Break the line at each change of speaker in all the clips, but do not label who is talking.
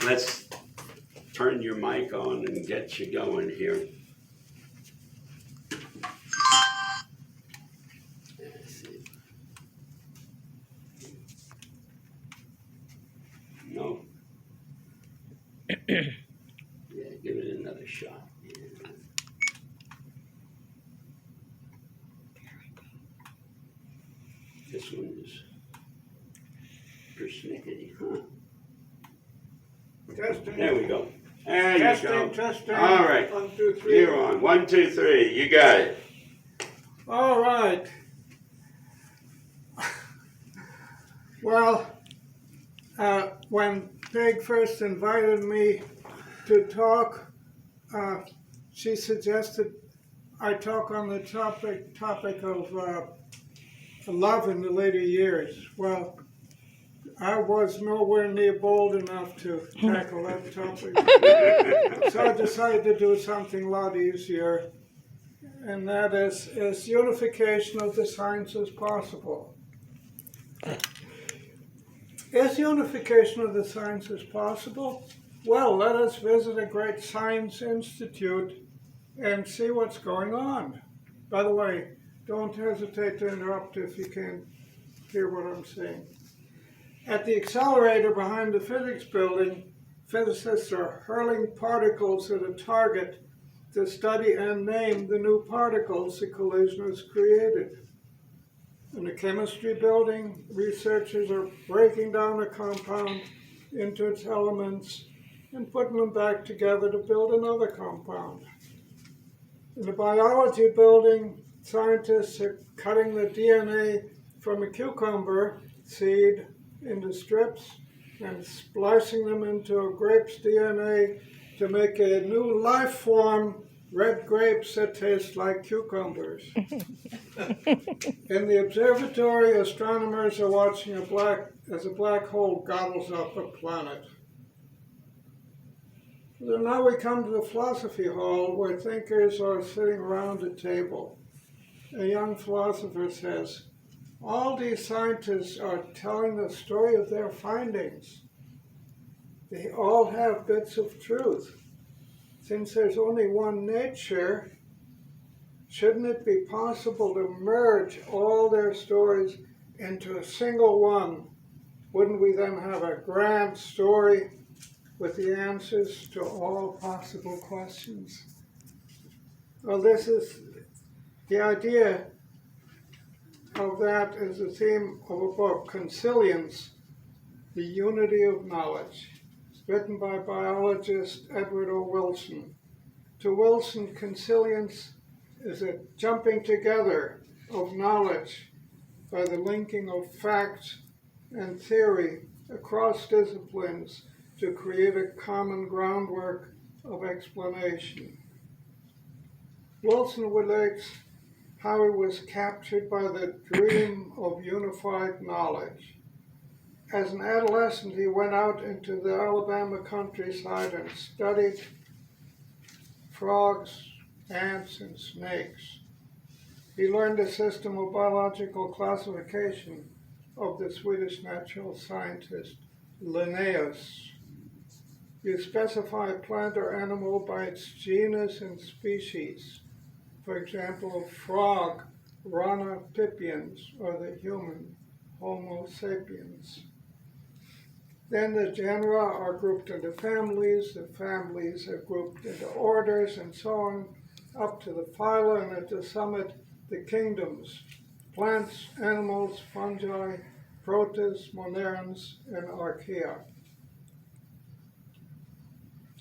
let's turn your mic on and get you going here. Let's see. No. Yeah, give it another shot. Yeah. This one is persnickety, huh?
Testing.
There we go. There you
Testing,
go.
testing.
All right.
1, 2, 3.
You're on. 1, 2, 3. You got it.
All right. Well, when Peg first invited me to talk, she suggested I talk on the topic of love in the later years. Well, I was nowhere near bold enough to tackle that topic. So I decided to do something a lot easier, and that is unification of the sciences possible. Is unification of the sciences possible? Well, let us visit a great science institute and see what's going on. By the way, don't hesitate to interrupt if you can't hear what I'm saying. At the accelerator behind the physics building, physicists are hurling particles at a target to study and name the new particles the collision has created. In the chemistry building, researchers are breaking down a compound into its elements and putting them back together to build another compound. In the biology building, scientists are cutting the DNA from a cucumber seed into strips and splicing them into a grape's DNA to make a new life form, red grapes that taste like cucumbers. In the observatory, astronomers are watching as a black hole gobbles up a planet. So now we come to the philosophy hall where thinkers are sitting around a table. A young philosopher says, all these scientists are telling the story of their findings. They all have bits of truth. Since there's only one nature, shouldn't it be possible to merge all their stories into a single one? Wouldn't we then have a grand story with the answers to all possible questions? Well, this is the idea of that is the theme of a book, Consilience, The Unity of Knowledge. It's written by biologist Edward O. Wilson. To Wilson, consilience is a jumping together of knowledge by the linking of facts and theory across disciplines to create a common groundwork of explanation. Wilson relates how he was captured by the dream of unified knowledge. As an adolescent, he went out into the Alabama countryside and studied frogs, ants, and snakes. He learned a system of biological classification of the Swedish natural scientist Linnaeus. You specify a plant or animal by its genus and species. For example, a frog, Rana pipiens, or the human, Homo sapiens. Then the genera are grouped into families, the families are grouped into orders, and so on, up to the phyla, and at the summit, the kingdoms, plants, animals, fungi, protists, monerans, and archaea.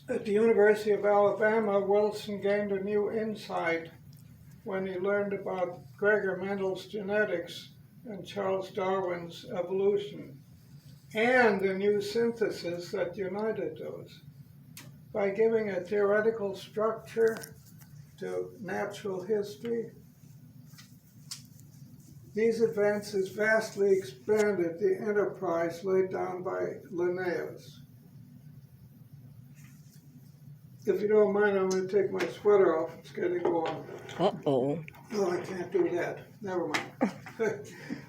At the University of Alabama, Wilson gained a new insight when he learned about Gregor Mendel's genetics and Charles Darwin's evolution, and the new synthesis that united those. By giving a theoretical structure to natural history, these advances vastly expanded the enterprise laid down by Linnaeus. If you don't mind, I'm going to take my sweater off. It's getting warm.
Uh-oh.
Oh, I can't do that. Never mind.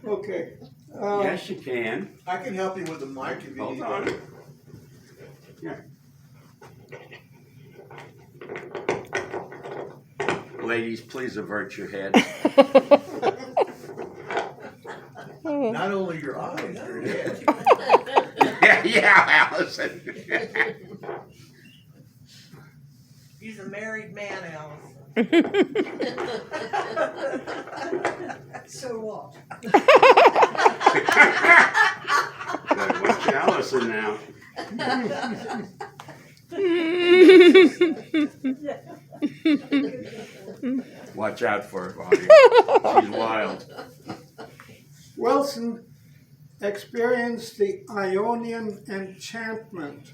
Okay.
Yes, you can.
I can help you with the mic if you
Hold
need
on.
it.
Here. Ladies, please avert your head.
Not only your eyes, your head.
Yeah, Allison.
He's a married man, Allison.
So what?
Watch Allison now. Watch out for her, Bobby. She's wild.
Wilson experienced the Ionian enchantment,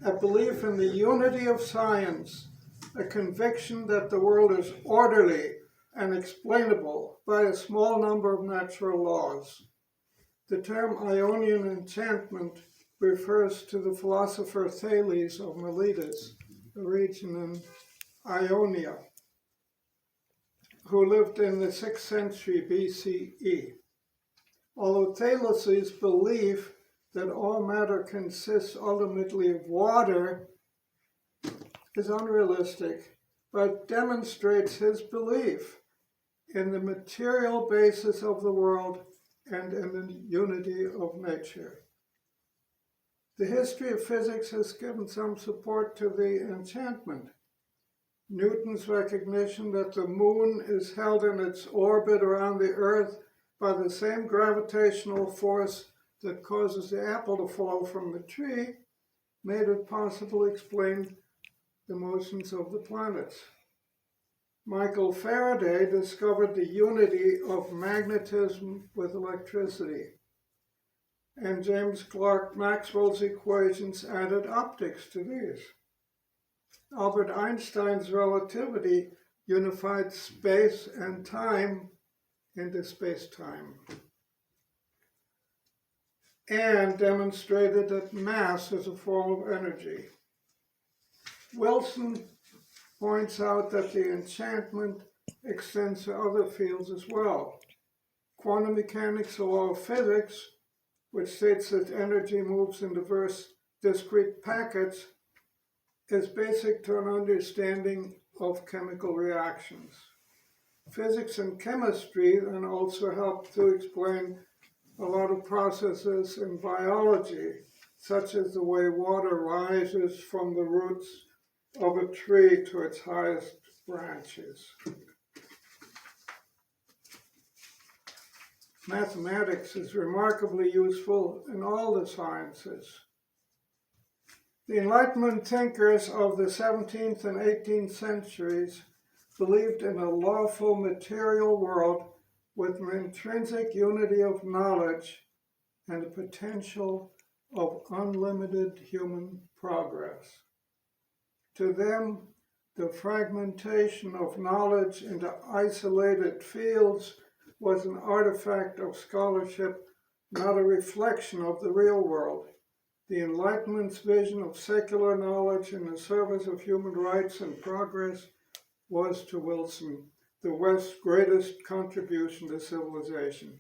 a belief in the unity of science, a conviction that the world is orderly and explainable by a small number of natural laws. The term Ionian enchantment refers to the philosopher Thales of Miletus, a region in Ionia, who lived in the 6th century BCE. Although Thales' belief that all matter consists ultimately of water is unrealistic, but demonstrates his belief in the material basis of the world and in the unity of nature. The history of physics has given some support to the enchantment. Newton's recognition that the moon is held in its orbit around the Earth by the same gravitational force that causes the apple to fall from the tree made it possible to explain the motions of the planets. Michael Faraday discovered the unity of magnetism with electricity, and James Clerk Maxwell's equations added optics to these. Albert Einstein's relativity unified space and time into space-time, and demonstrated that mass is a form of energy. Wilson points out that the enchantment extends to other fields as well. Quantum mechanics, a law of physics, which states that energy moves in diverse discrete packets, is basic to an understanding of chemical reactions. Physics and chemistry then also help to explain a lot of processes in biology, such as the way water rises from the roots of a tree to its highest branches. Mathematics is remarkably useful in all the sciences. The Enlightenment thinkers of the 17th and 18th centuries believed in a lawful material world with an intrinsic unity of knowledge and a potential of unlimited human progress. To them, the fragmentation of knowledge into isolated fields was an artifact of scholarship, not a reflection of the real world. The Enlightenment's vision of secular knowledge in the service of human rights and progress was, to Wilson, the West's greatest contribution to civilization.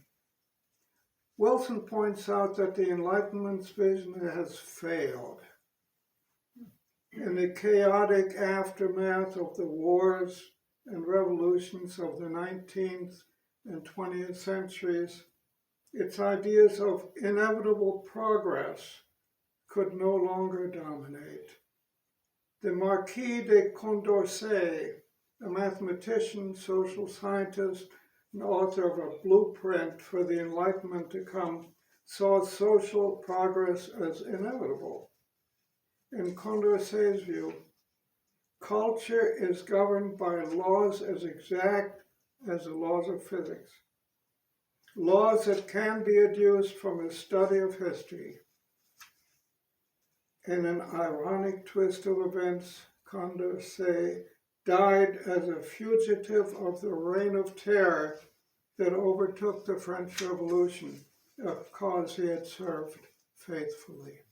Wilson points out that the Enlightenment's vision has failed. In the chaotic aftermath of the wars and revolutions of the 19th and 20th centuries, its ideas of inevitable progress could no longer dominate. The Marquis de Condorcet, a mathematician, social scientist, and author of a blueprint for the Enlightenment to come, saw social progress as inevitable. In Condorcet's view, culture is governed by laws as exact as the laws of physics, laws that can be adduced from a study of history. In an ironic twist of events, Condorcet died as a fugitive of the reign of terror that overtook the French Revolution, a cause he had served faithfully.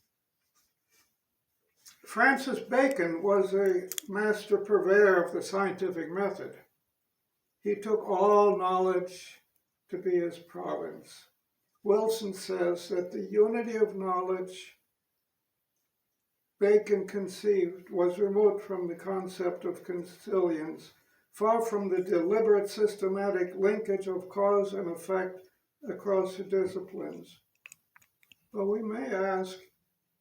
Francis Bacon was a master purveyor of the scientific method. He took all knowledge to be his province. Wilson says that the unity of knowledge Bacon conceived was remote from the concept of consilience, far from the deliberate systematic linkage of cause and effect across the disciplines. But we may ask,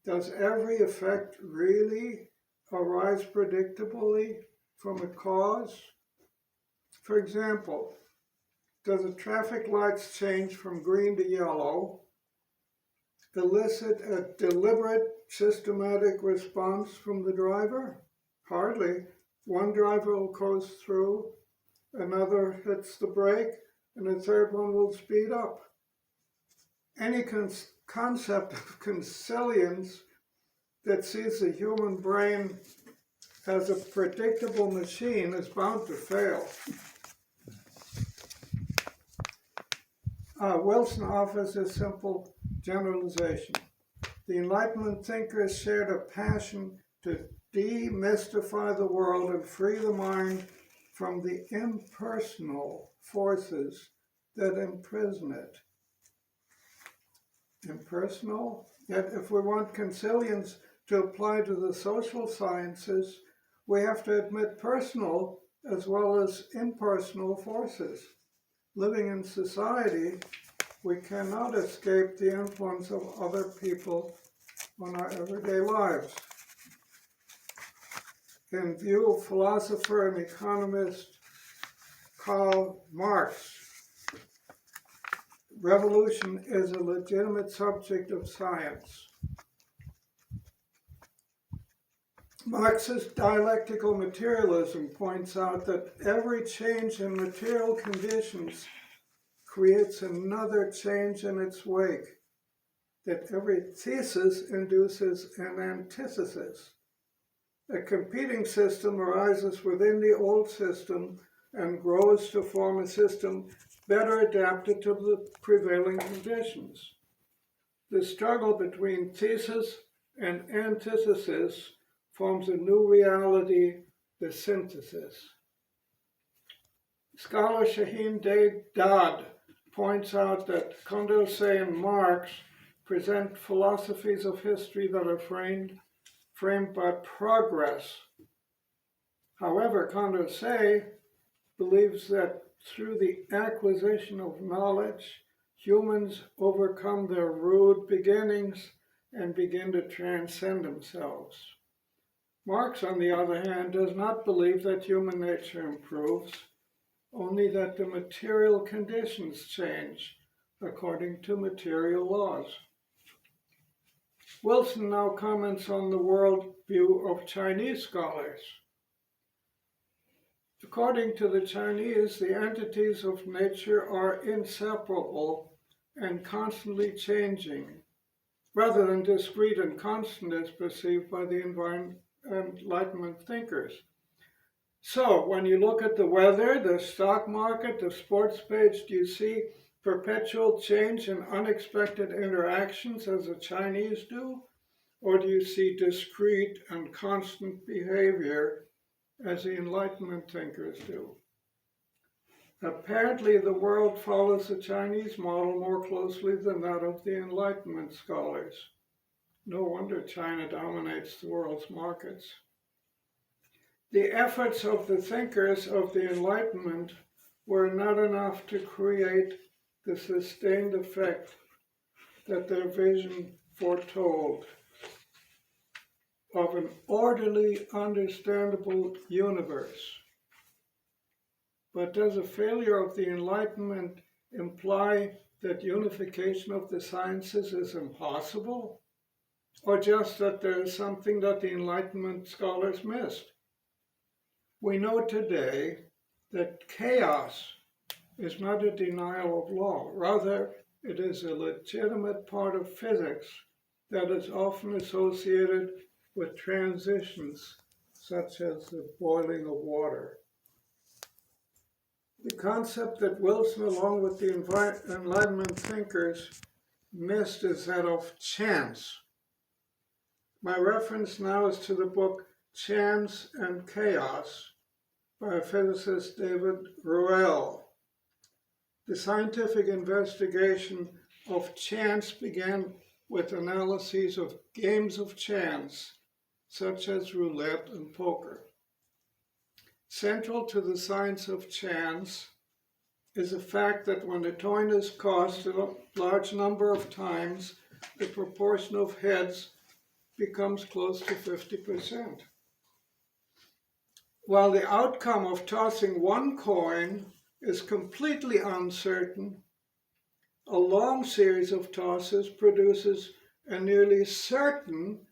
does every effect really arise predictably from a cause? For example, does a traffic light's change from green to yellow elicit a deliberate, systematic response from the driver? Hardly. One driver will coast through, another hits the brake, and a third one will speed up. Any concept of consilience that sees the human brain as a predictable machine is bound to fail. Wilson offers a simple generalization. The Enlightenment thinkers shared a passion to demystify the world and free the mind from the impersonal forces that imprison it. Impersonal? Yet if we want consilience to apply to the social sciences, we have to admit personal as well as impersonal forces. Living in society, we cannot escape the influence of other people on our everyday lives. In view of philosopher and economist Karl Marx, revolution is a legitimate subject of science. Marx's dialectical materialism points out that every change in material conditions creates another change in its wake, that every thesis induces an antithesis. A competing system arises within the old system and grows to form a system better adapted to the prevailing conditions. The struggle between thesis and antithesis forms a new reality, the synthesis. Scholar Shaheen Dad points out that Condorcet and Marx present philosophies of history that are framed by progress. However, Condorcet believes that through the acquisition of knowledge, humans overcome their rude beginnings and begin to transcend themselves. Marx, on the other hand, does not believe that human nature improves, only that the material conditions change according to material laws. Wilson now comments on the worldview of Chinese scholars. According to the Chinese, the entities of nature are inseparable and constantly changing, rather than discrete and constant as perceived by the Enlightenment thinkers. So, when you look at the weather, the stock market, the sports page, do you see perpetual change and unexpected interactions as the Chinese do? Or do you see discrete and constant behavior as the Enlightenment thinkers do? Apparently, the world follows the Chinese model more closely than that of the Enlightenment scholars. No wonder China dominates the world's markets. The efforts of the thinkers of the Enlightenment were not enough to create the sustained effect that their vision foretold of an orderly, understandable universe. But does a failure of the Enlightenment imply that unification of the sciences is impossible? Or just that there is something that the Enlightenment scholars missed? We know today that chaos is not a denial of law. Rather, it is a legitimate part of physics that is often associated with transitions such as the boiling of water. The concept that Wilson, along with the Enlightenment thinkers, missed is that of chance. My reference now is to the book Chance and Chaos by physicist David Ruel. The scientific investigation of chance began with analyses of games of chance such as roulette and poker. Central to the science of chance is the fact that when the coin is tossed a large number of times, the proportion of heads becomes close to 50%. While the outcome of tossing one coin is completely uncertain, a long series of tosses produces a nearly certain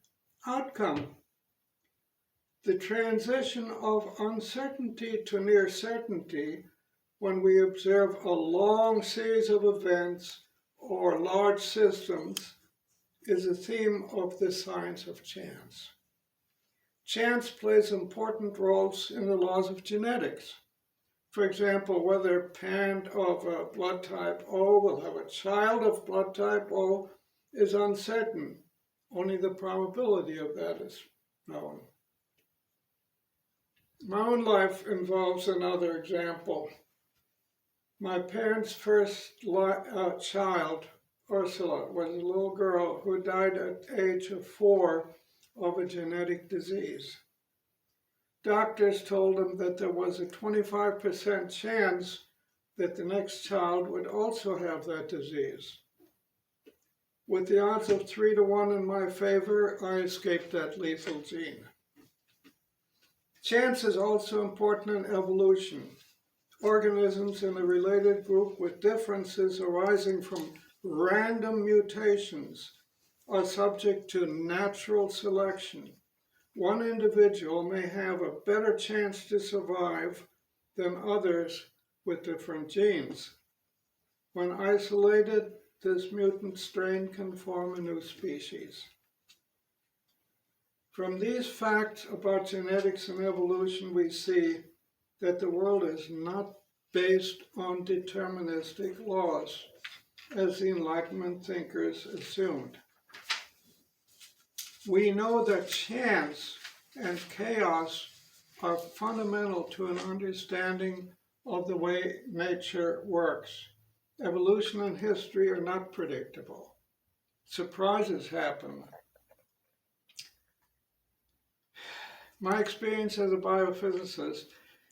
outcome. The transition of uncertainty to near certainty when we observe a long series of events or large systems is a theme of the science of chance. Chance plays important roles in the laws of genetics. For example, whether a parent of a blood type O will have a child of blood type O is uncertain. Only the probability of that is known. My own life involves another example. My parents' first child, Ursula, was a little girl who died at the age of 4 of a genetic disease. Doctors told them that there was a 25% chance that the next child would also have that disease. With the odds of 3 to 1 in my favor, I escaped that lethal gene. Chance is also important in evolution. Organisms in a related group with differences arising from random mutations are subject to natural selection. One individual may have a better chance to survive than others with different genes. When isolated, this mutant strain can form a new species. From these facts about genetics and evolution, we see that the world is not based on deterministic laws, as the Enlightenment thinkers assumed. We know that chance and chaos are fundamental to an understanding of the way nature works. Evolution and history are not predictable. Surprises happen. My experience as a biophysicist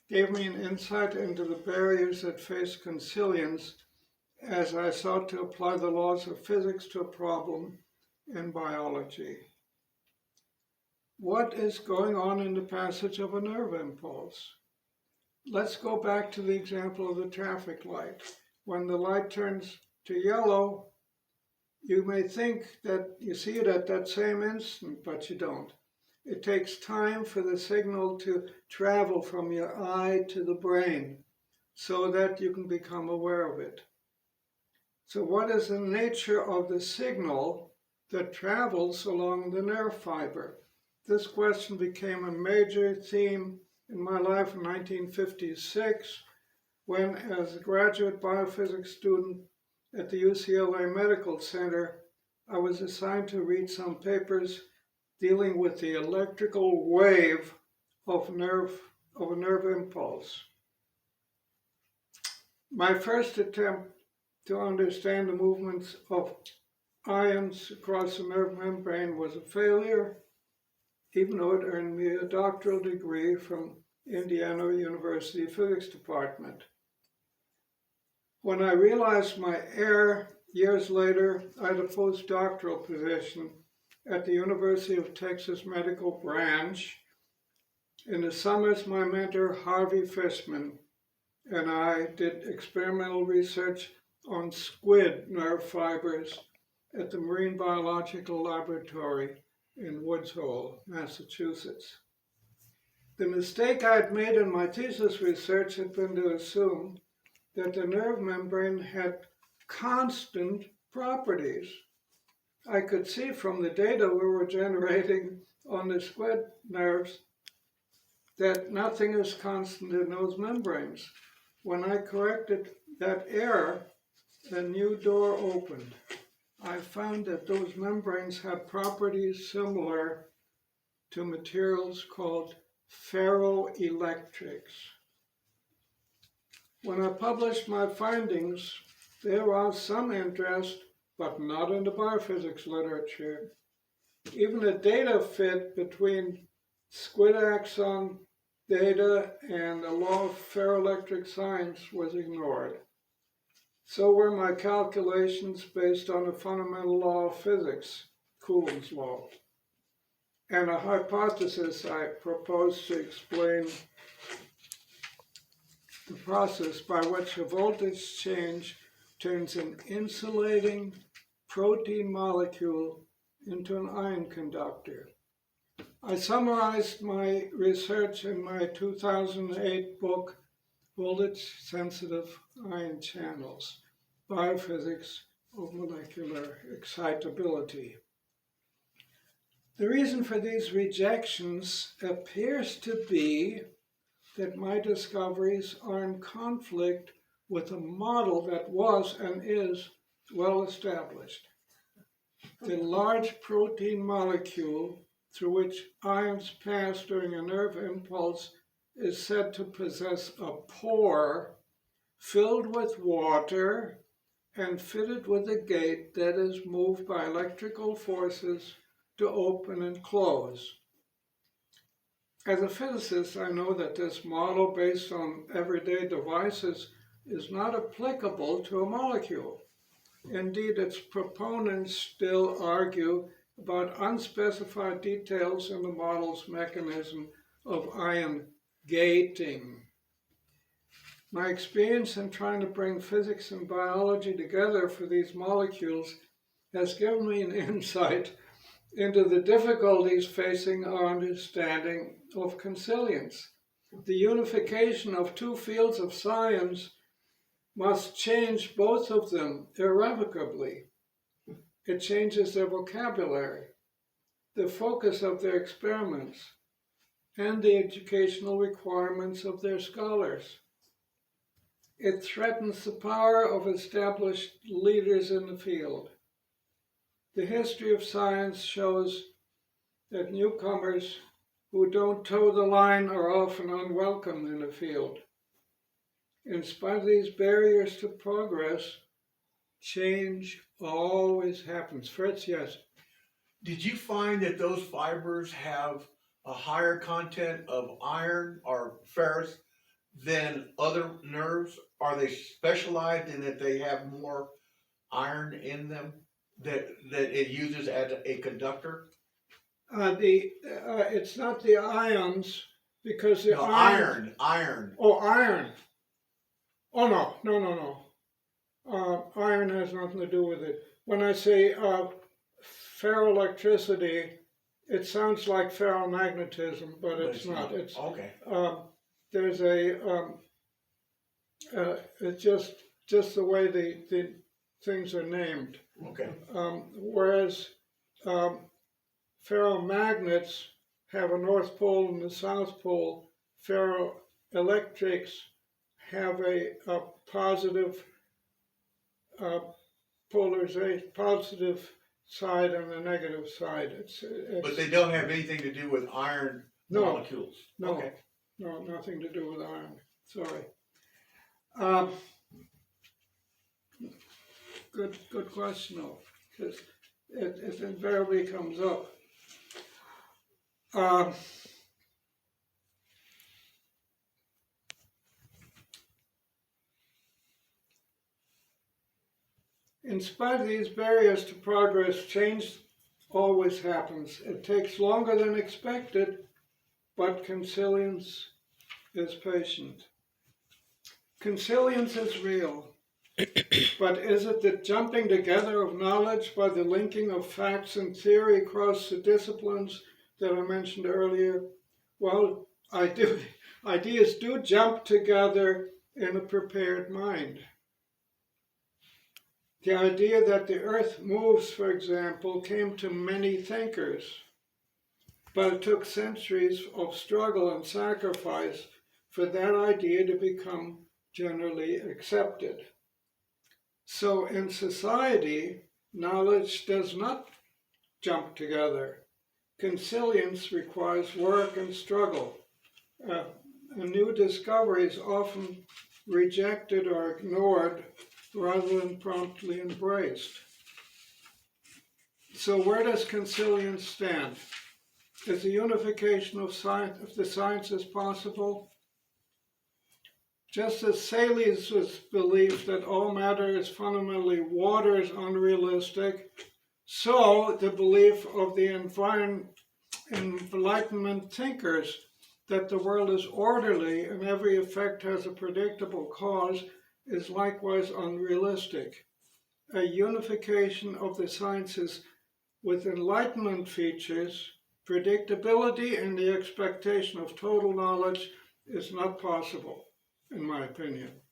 gave me an insight into the barriers that face consilience as I sought to apply the laws of physics to a problem in biology. What is going on in the passage of a nerve impulse? Let's go back to the example of the traffic light. When the light turns to yellow, you may think that you see it at that same instant, but you don't. It takes time for the signal to travel from your eye to the brain so that you can become aware of it. So what is the nature of the signal that travels along the nerve fiber? This question became a major theme in my life in 1956 when, as a graduate biophysics student at the UCLA Medical Center, I was assigned to read some papers dealing with the electrical wave of a nerve impulse. My first attempt to understand the movements of ions across the nerve membrane was a failure, even though it earned me a doctoral degree from Indiana University Physics Department. When I realized my error, years later, I had a postdoctoral position at the University of Texas Medical Branch. In the summers, my mentor, Harvey Fishman, and I did experimental research on squid nerve fibers at the Marine Biological Laboratory in Woods Hole, Massachusetts. The mistake I had made in my thesis research had been to assume that the nerve membrane had constant properties. I could see from the data we were generating on the squid nerves that nothing is constant in those membranes. When I corrected that error, a new door opened. I found that those membranes have properties similar to materials called ferroelectrics. When I published my findings, there was some interest, but not in the biophysics literature. Even the data fit between squid axon data and the law of ferroelectric science was ignored. So were my calculations based on a fundamental law of physics, Coulomb's law, and a hypothesis I proposed to explain the process by which a voltage change turns an insulating protein molecule into an ion conductor. I summarized my research in my 2008 book, Voltage Sensitive Ion Channels, Biophysics of Molecular Excitability. The reason for these rejections appears to be that my discoveries are in conflict with a model that was and is well established. The large protein molecule through which ions pass during a nerve impulse is said to possess a pore filled with water and fitted with a gate that is moved by electrical forces to open and close. As a physicist, I know that this model based on everyday devices is not applicable to a molecule. Indeed, its proponents still argue about unspecified details in the model's mechanism of ion gating. My experience in trying to bring physics and biology together for these molecules has given me an insight into the difficulties facing our understanding of consilience. The unification of two fields of science must change both of them irrevocably. It changes their vocabulary, the focus of their experiments, and the educational requirements of their scholars. It threatens the power of established leaders in the field. The history of science shows that newcomers who don't toe the line are often unwelcome in the field. In spite of these barriers to progress, change always happens. Fritz, yes?
Did you find that those fibers have a higher content of iron or ferrous than other nerves? Are they specialized in that they have more iron in them that it uses as a conductor?
It's not the ions, because the
No, iron.
Oh, iron. Oh, no. Iron has nothing to do with it. When I say ferroelectricity, it sounds like ferromagnetism, but it's not. It's
okay.
There's it's just the way the things are named.
Okay.
Whereas ferromagnets have a north pole and a south pole. Ferroelectrics have a positive polarization, positive side and a negative side.
But they don't have anything to do with iron molecules.
No,
okay.
No, nothing to do with iron. Sorry. Good question, though, because it invariably comes up. In spite of these barriers to progress, change always happens. It takes longer than expected, but consilience is patient. Consilience is real, but is it the jumping together of knowledge by the linking of facts and theory across the disciplines that I mentioned earlier? Well, ideas do jump together in a prepared mind. The idea that the earth moves, for example, came to many thinkers, but it took centuries of struggle and sacrifice for that idea to become generally accepted. So in society, knowledge does not jump together. Consilience requires work and struggle. A new discovery is often rejected or ignored rather than promptly embraced. So where does consilience stand? Is the unification of the sciences possible? Just as Thales' belief that all matter is fundamentally water is unrealistic, so the belief of the Enlightenment thinkers that the world is orderly and every effect has a predictable cause is likewise unrealistic. A unification of the sciences with Enlightenment features, predictability, and the expectation of total knowledge is not possible, in my opinion.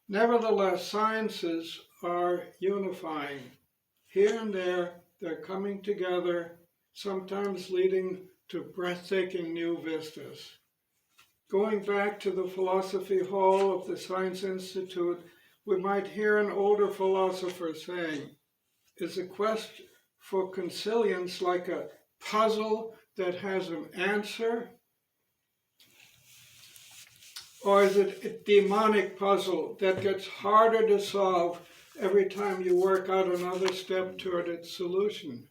Nevertheless, sciences are unifying. Here and there, they're coming together, sometimes leading to breathtaking new vistas. Going back to the philosophy hall of the Science Institute, we might hear an older philosopher saying, is the quest for consilience like a puzzle that has an answer? Or is it a demonic puzzle that gets harder to solve every time you work out another step toward its solution?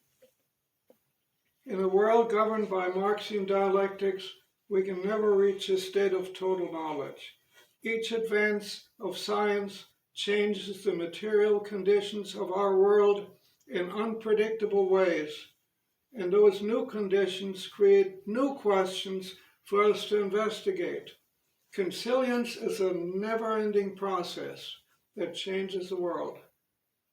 In a world governed by Marxian dialectics, we can never reach a state of total knowledge. Each advance of science changes the material conditions of our world in unpredictable ways, and those new conditions create new questions for us to investigate. Consilience is a never-ending process that changes the world.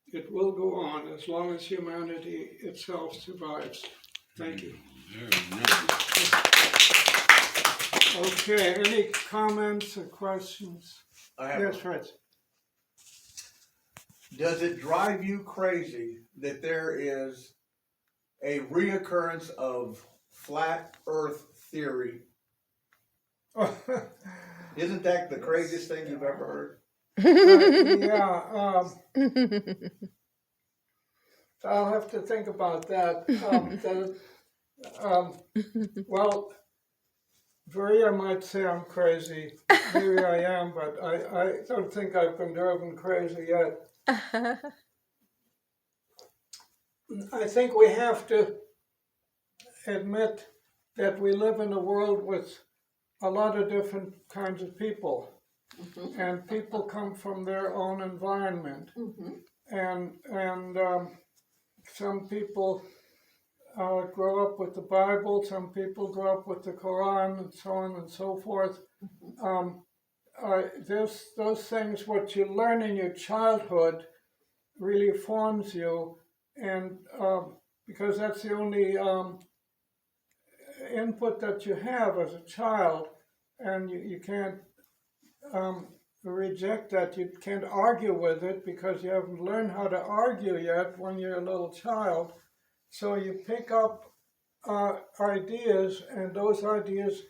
It will go on as long as humanity itself survives. Thank you.
Very nice.
Okay, any comments or questions?
I have
Yes, Fritz.
Does it drive you crazy that there is a reoccurrence of flat earth theory? Isn't that the craziest thing you've ever heard?
Yeah, I'll have to think about that. Well, Maria might say I'm crazy. Maybe I am, but I don't think I've been driven crazy yet. I think we have to admit that we live in a world with a lot of different kinds of people. Mm-hmm. And people come from their own environment. Mm-hmm. And some people grow up with the Bible, some people grow up with the Quran, and so on and so forth. Those things, what you learn in your childhood, really forms you, and because that's the only input that you have as a child, and you can't reject that. You can't argue with it because you haven't learned how to argue yet when you're a little child. So you pick up ideas, and those ideas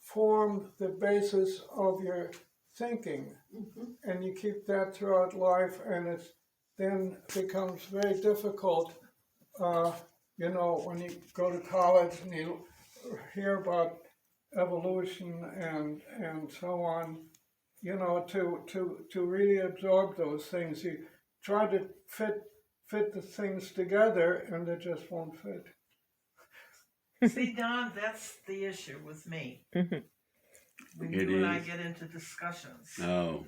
form the basis of your thinking. Mm-hmm. And you keep that throughout life, and it then becomes very difficult, when you go to college and you hear about evolution and so on, to really absorb those things. You try to fit the things together, and they just won't fit.
See, Don, that's the issue with me.
Mm-hmm.
When you and I get into discussions.
Oh,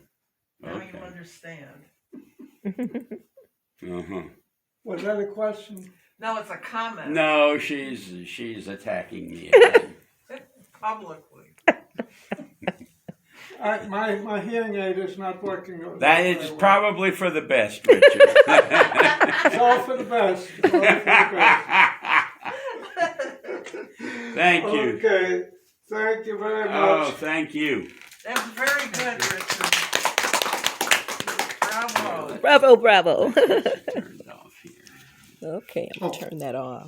okay.
Now you understand.
Uh-huh.
Was that a question?
No, it's a comment.
No, she's attacking me again.
Publicly.
My hearing aid is not working.
That is probably for the best, Richard.
It's all for the best. It's all for the best.
Thank you.
Okay. Thank you very much.
Oh, thank you.
That was very good, Richard. Bravo.
Bravo, bravo.
Turned off here.
Okay, I'm gonna turn that off.